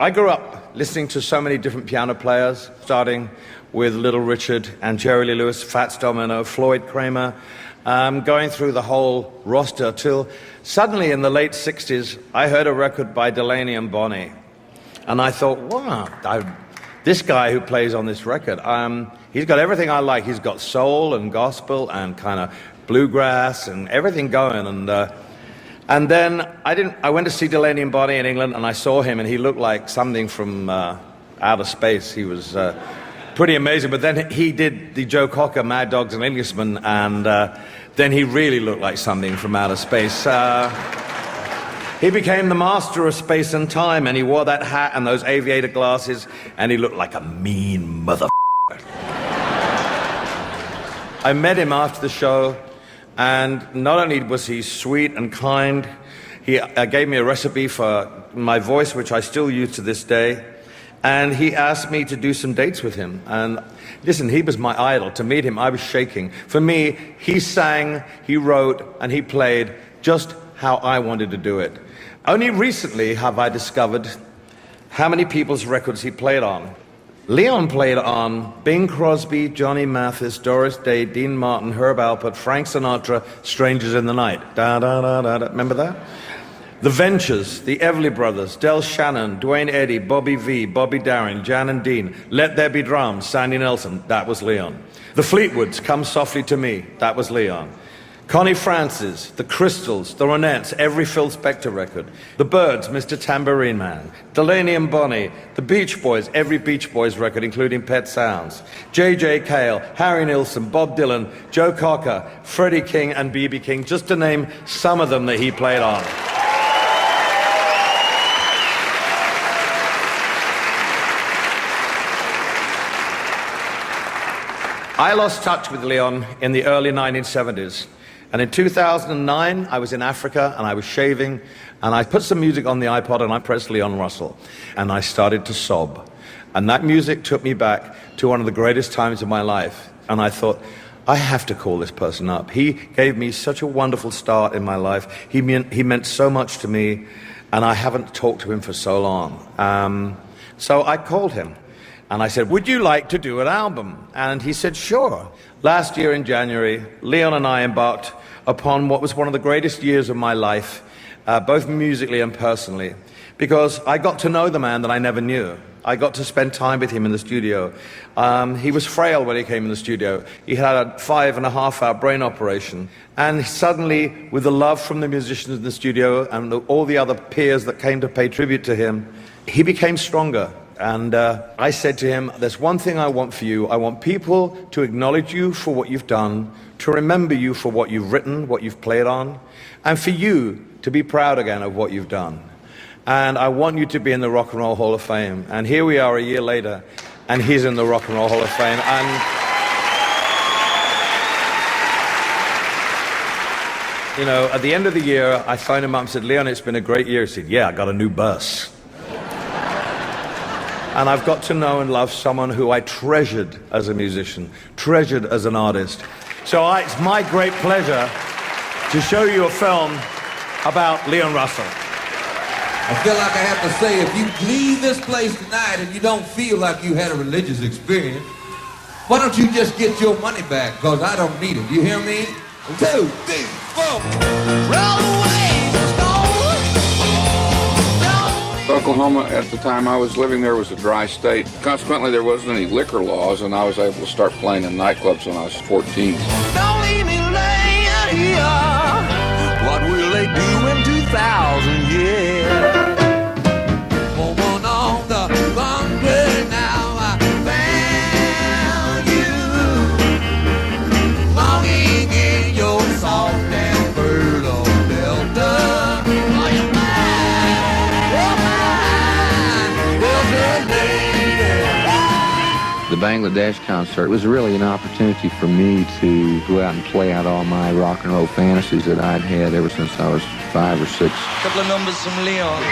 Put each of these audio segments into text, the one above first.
I grew up listening to so many different piano players, starting with Little Richard and Jerry Lee Lewis, Fats Domino, Floyd Kramer, going through the whole roster till suddenly in the late 60s, I heard a record by Delaney and Bonnie. And I thought, wow, this guy who plays on this record, he's got everything I like. He's got soul and gospel and kind of bluegrass and everything going. And then I went to see Delaney and Bonnie in England, and I saw him, and he looked like something from outer space. He was pretty amazing. But then he did the Joe Cocker, Mad Dogs and Englishmen, and then he really looked like something from outer space. He became the master of space and time, and he wore that hat and those aviator glasses, and he looked like a mean motherfucker. I met him after the show, and not only was he sweet and kind, he gave me a recipe for my voice, which I still use to this day, and he asked me to do some dates with him. And listen, he was my idol. To meet him, I was shaking. For me, he sang, he wrote, and he played just how I wanted to do it. Only recently have I discovered how many people's records he played on. Leon played on Bing Crosby, Johnny Mathis, Doris Day, Dean Martin, Herb Alpert, Frank Sinatra, Strangers in the Night. Remember that? The Ventures, the Everly Brothers, Del Shannon, Dwayne Eddy, Bobby V, Bobby Darin, Jan and Dean, Let There Be Drums, Sandy Nelson, that was Leon. The Fleetwoods, Come Softly to Me, that was Leon. Connie Francis, the Crystals, the Ronettes, every Phil Spector record. The Byrds, Mr. Tambourine Man. Delaney and Bonnie, the Beach Boys, every Beach Boys record, including Pet Sounds. J.J. Cale, Harry Nilsson, Bob Dylan, Joe Cocker, Freddie King, and B.B. King, just to name some of them that he played on. I lost touch with Leon in the early 1970s. And in 2009, I was in Africa, and I was shaving, and I put some music on the iPod, and I pressed Leon Russell, and I started to sob. And that music took me back to one of the greatest times of my life. And I thought, I have to call this person up. He gave me such a wonderful start in my life. He meant so much to me, and I haven't talked to him for so long. So I called him, and I said, would you like to do an album? And he said, sure. Last year in January, Leon and I embarked upon what was one of the greatest years of my life, both musically and personally, because I got to know the man that I never knew. I got to spend time with him in the studio. He was frail when he came in the studio. He had a 5.5-hour brain operation. And suddenly, with the love from the musicians in the studio and all the other peers that came to pay tribute to him, he became stronger. And I said to him, there's one thing I want for you. I want people to acknowledge you for what you've done, to remember you for what you've written, what you've played on, and for you to be proud again of what you've done. And I want you to be in the Rock and Roll Hall of Fame. And here we are a year later, and he's in the Rock and Roll Hall of Fame. And you know, at the end of the year, I phoned him up and said, Leon, it's been a great year. He said, yeah, I got a new bus. And I've got to know and love someone who I treasured as a musician, treasured as an artist. So it's my great pleasure to show you a film about Leon Russell. I feel like I have to say, if you leave this place tonight and you don't feel like you had a religious experience, why don't you just get your money back? Because I don't need it. You hear me? 2, 3, 4. Roll away. Oklahoma, at the time I was living there, was a dry state. Consequently, there wasn't any liquor laws, and I was able to start playing in nightclubs when I was 14. Don't leave me laying here. What will they do in 2,000 years? Woman on the runway now, I found you. Longing in your soft and fertile delta. The Bangladesh concert was really an opportunity for me to go out and play out all my rock and roll fantasies that I'd had ever since I was 5 or 6. A couple of numbers from Leon.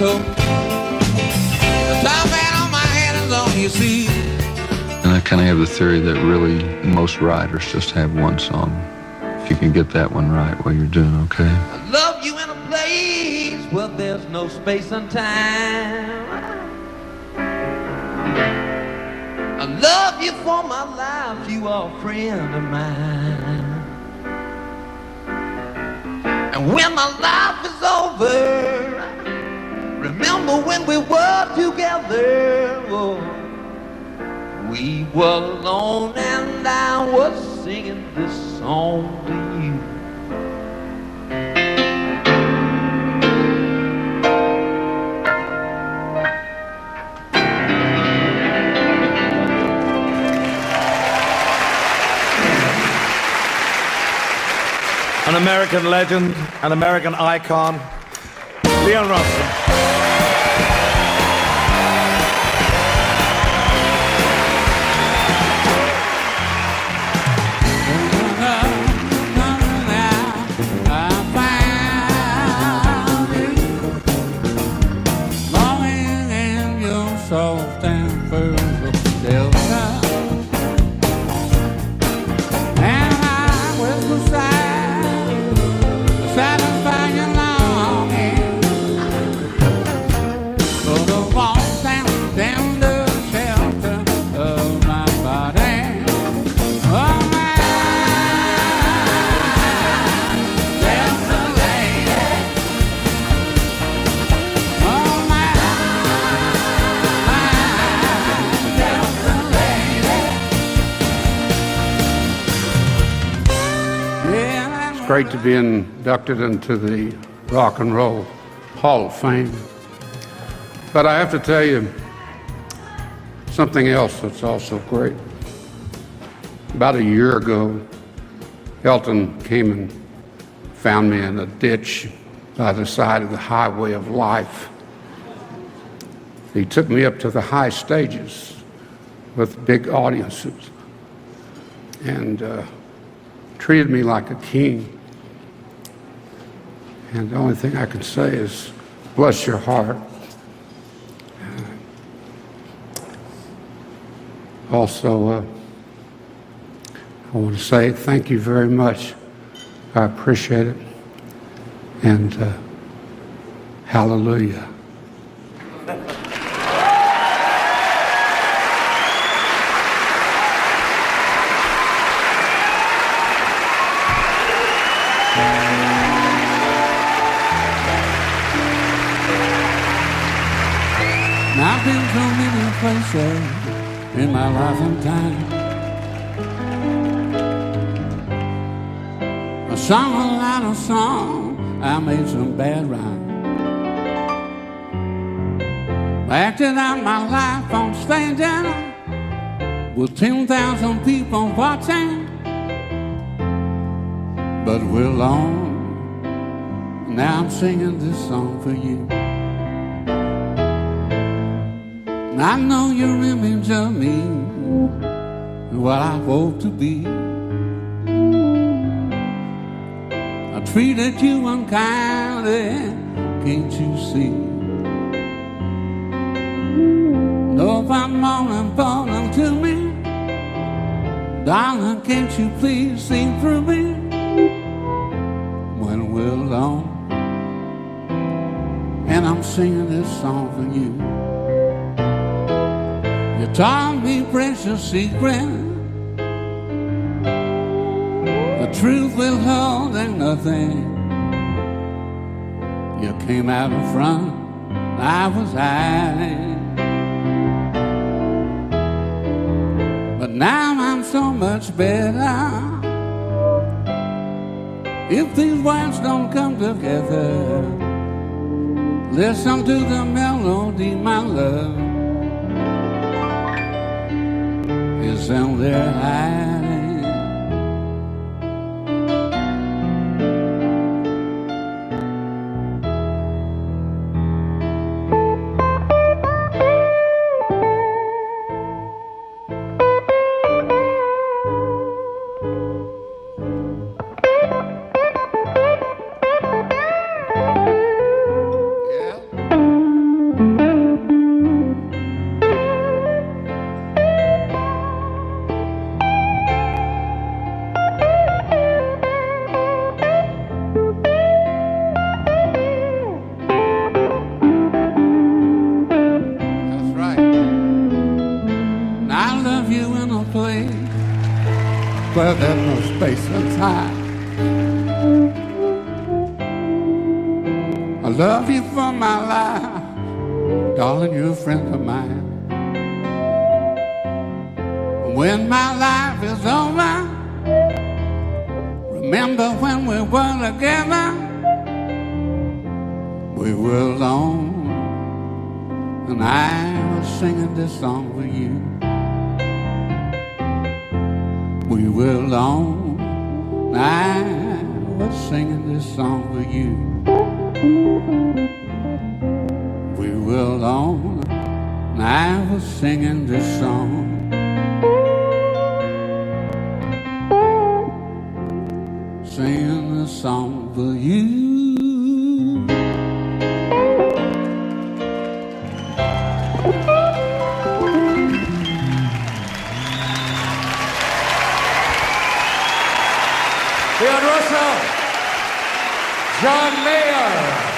so. The top hat on my head is on your seat. And I kind of have the theory that really most writers just have one song. If you can get that one right, well, you're doing okay. I love you in a place where there's no space and time. I love you for my life, you are a friend of mine. And when my life is over, remember when we were together. Oh, we were alone and I was singing this song to you. An American legend, an American icon, Leon Russell. Soft and fertile delta, and I will beside satisfy your longing for the warmth and tender shelter of my body. Oh, my Delta lady. Oh, my It's great to be inducted into the Rock and Roll Hall of Fame. But I have to tell you something else that's also great. About a year ago, Elton came and found me in a ditch by the side of the highway of life. He took me up to the high stages with big audiences and treated me like a king. And the only thing I can say is, bless your heart. Also, I want to say thank you very much. I appreciate it. And hallelujah. I've been to many places in my life and time. I sung a lot of songs, I made some bad rhymes. I acted out my life on stage and with 10,000 people watching. But we're alone, now I'm singing this song for you. I know your image of me and what I hope to be. I treated you unkindly, can't you see? No, if I'm more important to me, darling, can't you please see through me? When we're alone and I'm singing this song for you. You taught me precious secrets, the truth withholding nothing. You came out in front, I was hiding. But now I'm so much better. If these words don't come together, listen to the melody, my love. Is in there hiding. love you for my life. Darling, you're a friend of mine. When my life is over, remember when we were together. We were alone, and I was singing this song for you. We were alone, and I was singing this song for you. We were alone, and I was singing this song. Singing this song for you. Leon Russell, John Mayer.